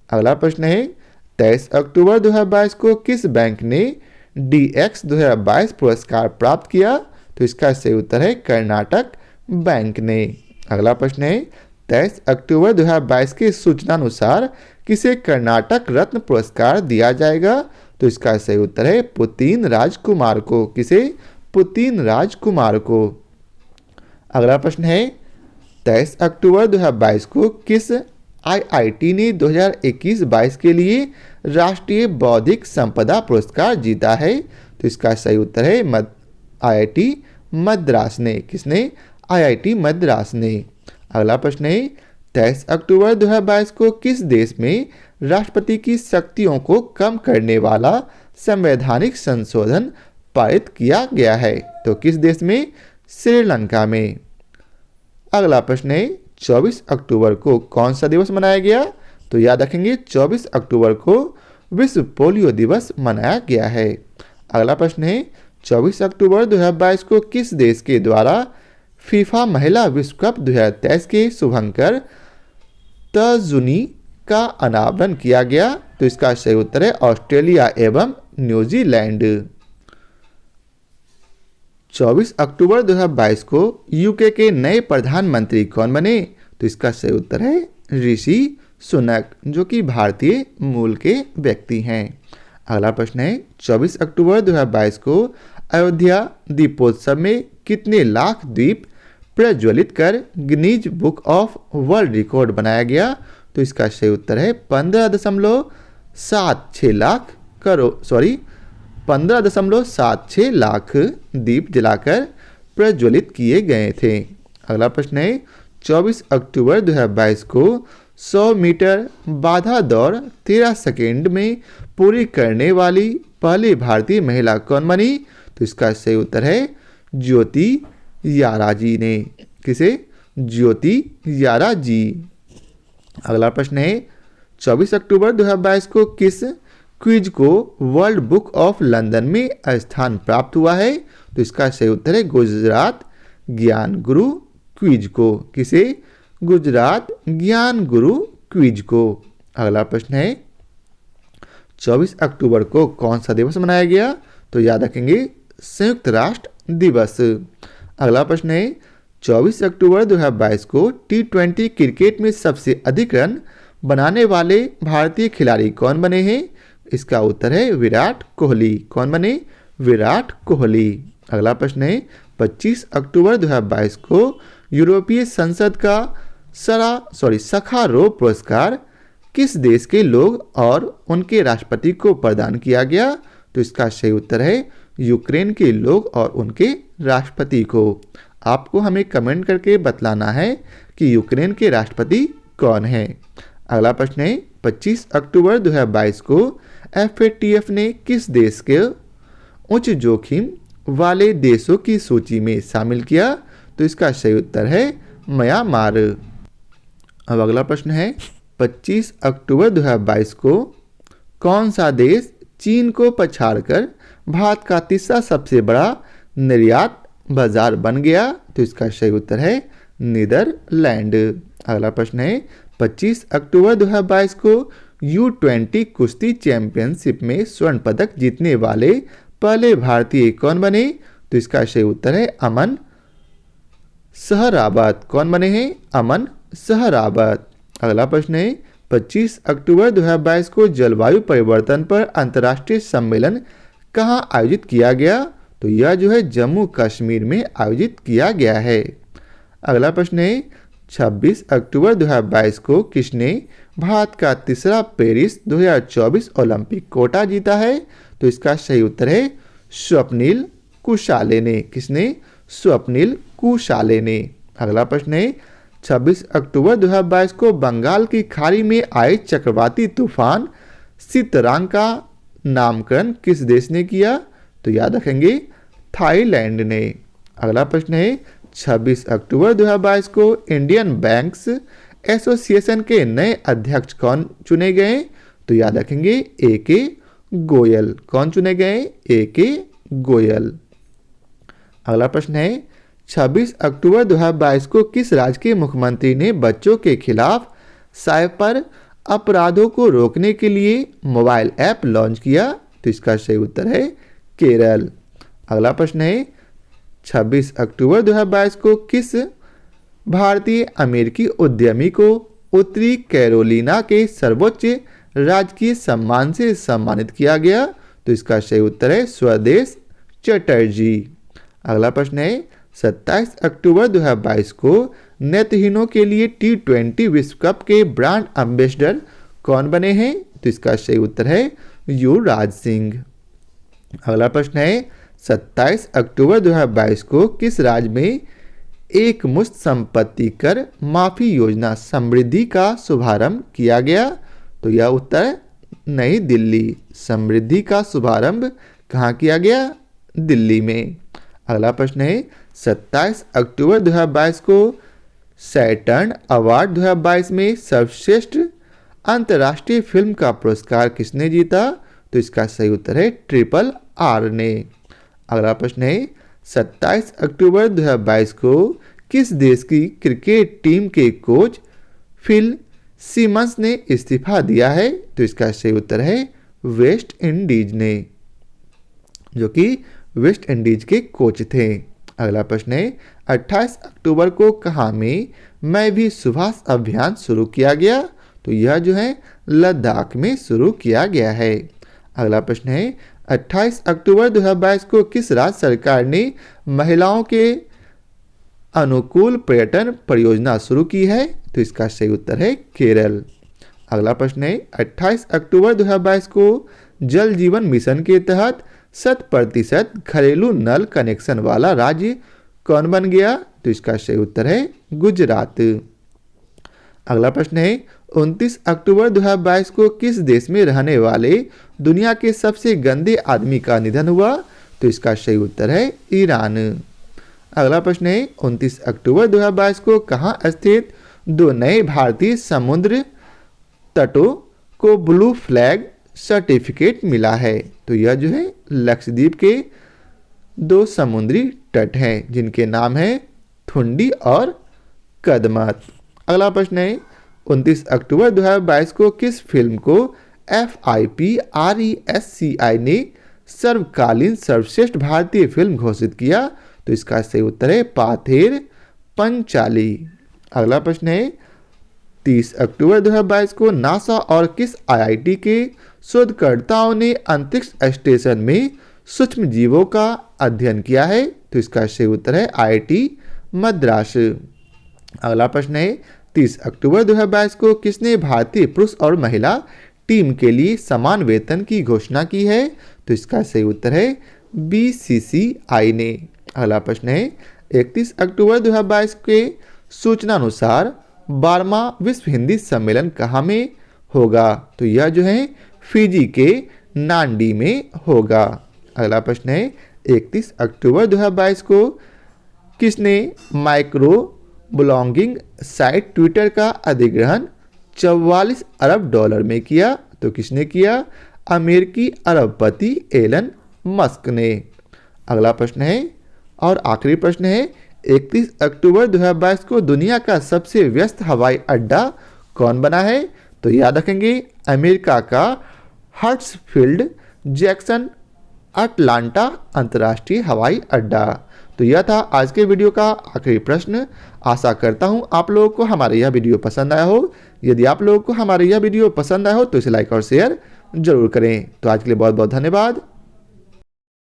अगला प्रश्न है 23 अक्टूबर 2022 को किस बैंक ने DX 2022 पुरस्कार प्राप्त किया? तो इसका सही उत्तर है कर्नाटक बैंक ने। अगला प्रश्न है 23 अक्टूबर 2022 के सूचनानुसार किसे कर्नाटक रत्न पुरस्कार दिया जाएगा? तो इसका सही उत्तर है पुतिन राजकुमार को। किसे? पुतिन राजकुमार को। अगला प्रश्न है 23 अक्टूबर 2022 को किस IIT ने 2021-22 के लिए राष्ट्रीय बौद्धिक संपदा पुरस्कार जीता है? तो इसका सही उत्तर है IIT मद्रास ने। किसने? IIT मद्रास ने। अगला प्रश्न है 23 अक्टूबर 2022 को किस देश में राष्ट्रपति की शक्तियों को कम करने वाला संवैधानिक संशोधन पारित किया गया है? तो किस देश में? श्रीलंका में। अगला प्रश्न है 24 अक्टूबर को कौन सा दिवस मनाया गया? तो याद रखेंगे 24 अक्टूबर को विश्व पोलियो दिवस मनाया गया है। अगला प्रश्न है 24 अक्टूबर 2022 को किस देश के द्वारा फीफा महिला विश्व कप 2023 के शुभंकर तजुनी का अनावरण किया गया? तो इसका सही उत्तर है ऑस्ट्रेलिया एवं न्यूजीलैंड। 24 अक्टूबर 2022 को यूके के नए प्रधानमंत्री कौन बने? तो इसका सही उत्तर है ऋषि सुनक, जो कि भारतीय मूल के व्यक्ति हैं। अगला प्रश्न है 24 अक्टूबर 2022 को अयोध्या दीपोत्सव में कितने लाख दीप प्रज्वलित कर Guinness book of world record बनाया गया? तो इसका सही उत्तर है 15.76 लाख 15.76 लाख दीप जलाकर प्रज्वलित किए गए थे। अगला प्रश्न है 24 अक्टूबर 2022 को 100 मीटर बाधा दौड़ 13 सेकेंड में पूरी करने वाली पहली भारतीय महिला कौन बनी? तो इसका सही उत्तर है ज्योति यारा जी ने। किसे? ज्योति यारा जी। अगला प्रश्न है 24 अक्टूबर 2022 को किस क्विज को वर्ल्ड बुक ऑफ लंदन में स्थान प्राप्त हुआ है? तो इसका सही उत्तर है गुजरात ज्ञान गुरु क्विज को। किसे? गुजरात ज्ञान गुरु क्विज को। अगला प्रश्न है 24 अक्टूबर को कौन सा दिवस मनाया गया? तो याद रखेंगे संयुक्त राष्ट्र दिवस। अगला प्रश्न है 24 अक्टूबर 2022 को T20 क्रिकेट में सबसे अधिक रन बनाने वाले भारतीय खिलाड़ी कौन बने हैं? इसका उत्तर है विराट कोहली। कौन बने? विराट कोहली। अगला प्रश्न है 25 अक्टूबर 2022 को यूरोपीय संसद का सखारोव पुरस्कार किस देश के लोग और उनके राष्ट्रपति को प्रदान किया गया? तो इसका सही उत्तर है यूक्रेन के लोग और उनके राष्ट्रपति को। आपको हमें कमेंट करके बतलाना है कि यूक्रेन के राष्ट्रपति कौन है। अगला प्रश्न है 25 अक्टूबर 2022 को FATF ने किस देश के उच्च जोखिम वाले देशों की सूची में शामिल किया? तो इसका सही उत्तर है म्यांमार। अब अगला प्रश्न है 25 अक्टूबर 2022 को कौन सा देश चीन को पछाड़कर भारत का तीसरा सबसे बड़ा निर्यात बाजार बन गया? तो इसका सही उत्तर है नीदरलैंड। अगला प्रश्न है 25 अक्टूबर 2022 को U20 कुश्ती चैंपियनशिप में स्वर्ण पदक जीतने वाले पहले भारतीय कौन बने? तो इसका सही उत्तर है अमन सहरावत। कौन बने हैं? अमन सहरावत। अगला प्रश्न है 25 अक्टूबर 2022 को जलवायु परिवर्तन पर अंतर्राष्ट्रीय सम्मेलन कहाँ आयोजित किया गया? तो यह जो है जम्मू कश्मीर में आयोजित किया गया है। अगला प्रश्न है 26 अक्टूबर 2022 को किसने भारत का तीसरा पेरिस 2024 ओलंपिक कोटा जीता है? तो इसका सही उत्तर है स्वप्निल कुशाले ने। किसने? स्वप्निल कुशाले ने। अगला प्रश्न है 26 अक्टूबर 2022 को बंगाल की खाड़ी में आए चक्रवाती तूफान सितरांग का नामकरण किस देश ने किया? तो याद रखेंगे थाईलैंड ने। अगला प्रश्न है 26 अक्टूबर 2022 को इंडियन बैंक्स एसोसिएशन के नए अध्यक्ष कौन चुने गए? तो याद रखेंगे A.K. गोयल। कौन चुने गए? A.K. गोयल। अगला प्रश्न है 26 अक्टूबर 2022 को किस राज्य के मुख्यमंत्री ने बच्चों के खिलाफ साइबर अपराधों को रोकने के लिए मोबाइल ऐप लॉन्च किया? तो इसका सही उत्तर है केरल। अगला प्रश्न है 26 अक्टूबर 2022 को किस भारतीय अमेरिकी उद्यमी को उत्तरी कैरोलिना के सर्वोच्च राजकीय सम्मान से सम्मानित किया गया? तो इसका सही उत्तर है स्वदेश चटर्जी। अगला प्रश्न है 27 अक्टूबर 2022 को नेत्रहीनों के लिए T20 विश्व कप के ब्रांड एम्बेसडर कौन बने हैं? तो इसका सही उत्तर है युवराज सिंह। अगला प्रश्न है 27 अक्टूबर 2022 को किस राज्य में एक मुश्त संपत्ति कर माफी योजना समृद्धि का शुभारंभ किया गया? तो यह उत्तर नई दिल्ली। समृद्धि का शुभारंभ कहाँ किया गया? दिल्ली में। अगला प्रश्न है 27 अक्टूबर 2022 को सैटर्न अवार्ड 2022 में सर्वश्रेष्ठ अंतर्राष्ट्रीय फिल्म का पुरस्कार किसने जीता? तो इसका सही उत्तर है RRR ने। अगला प्रश्न है 27 अक्टूबर 2022 को किस देश की क्रिकेट टीम के कोच फिल सिमंस ने इस्तीफा दिया है? तो इसका सही उत्तर है वेस्ट इंडीज ने, जो कि वेस्ट इंडीज के कोच थे। अगला प्रश्न है 28 अक्टूबर को कहाँ में मैं भी सुभाष अभियान शुरू किया गया? तो यह जो है लद्दाख में शुरू किया गया है। अगला प्रश्न है 28 अक्टूबर 2022 को किस राज्य सरकार ने महिलाओं के अनुकूल पर्यटन परियोजना शुरू की है? तो इसका सही उत्तर है केरल। अगला प्रश्न है 28 अक्टूबर 2022 को जल जीवन मिशन के तहत 100% घरेलू नल कनेक्शन वाला राज्य कौन बन गया? तो इसका सही उत्तर है गुजरात। अगला प्रश्न है 29 अक्टूबर 2022 को किस देश में रहने वाले दुनिया के सबसे गंदे आदमी का निधन हुआ? तो इसका सही उत्तर है ईरान। अगला प्रश्न है 29 अक्टूबर 2022 को कहाँ स्थित 2 नए भारतीय समुद्र तटों को ब्लू फ्लैग सर्टिफिकेट मिला है? तो यह जो है लक्षद्वीप के 2 समुद्री तट हैं जिनके नाम है थुंडी और कदमत। अगला प्रश्न है 29 अक्टूबर 2022 को किस फिल्म को FIPRESCI ने सर्वकालीन सर्वश्रेष्ठ भारतीय फिल्म घोषित किया? तो इसका सही उत्तर है पाथेर पंचाली। अगला प्रश्न है 30 अक्टूबर 2022 को नासा और किस IIT के शोधकर्ताओं ने अंतरिक्ष स्टेशन में सूक्ष्म जीवों का अध्ययन किया है? तो इसका सही उत्तर है IIT मद्रास। अगला प्रश्न है 30 अक्टूबर 2022 को किसने भारतीय पुरुष और महिला टीम के लिए समान वेतन की घोषणा की है? तो इसका सही उत्तर है BCCI ने। अगला प्रश्न है 31 अक्टूबर 2022 के सूचना अनुसार 12वां विश्व हिंदी सम्मेलन कहाँ में होगा? तो यह जो है फिजी के नांडी में होगा। अगला प्रश्न है 31 अक्टूबर 2022 को किसने माइक्रो ब्लॉगिंग साइट ट्विटर का अधिग्रहण 44 अरब डॉलर में किया? तो किसने किया? अमेरिकी अरबपति एलन मस्क ने। अगला प्रश्न है और आखिरी प्रश्न है 31 अक्टूबर 2022 को दुनिया का सबसे व्यस्त हवाई अड्डा कौन बना है? तो याद रखेंगे अमेरिका का हर्ट्सफील्ड जैक्सन अटलांटा अंतर्राष्ट्रीय हवाई अड्डा। तो यह था आज के वीडियो का आखिरी प्रश्न। आशा करता हूं आप लोगों को हमारा यह वीडियो पसंद आया हो। यदि आप लोगों को हमारा यह वीडियो पसंद आया हो तो इसे लाइक और शेयर जरूर करें। तो आज के लिए बहुत बहुत धन्यवाद।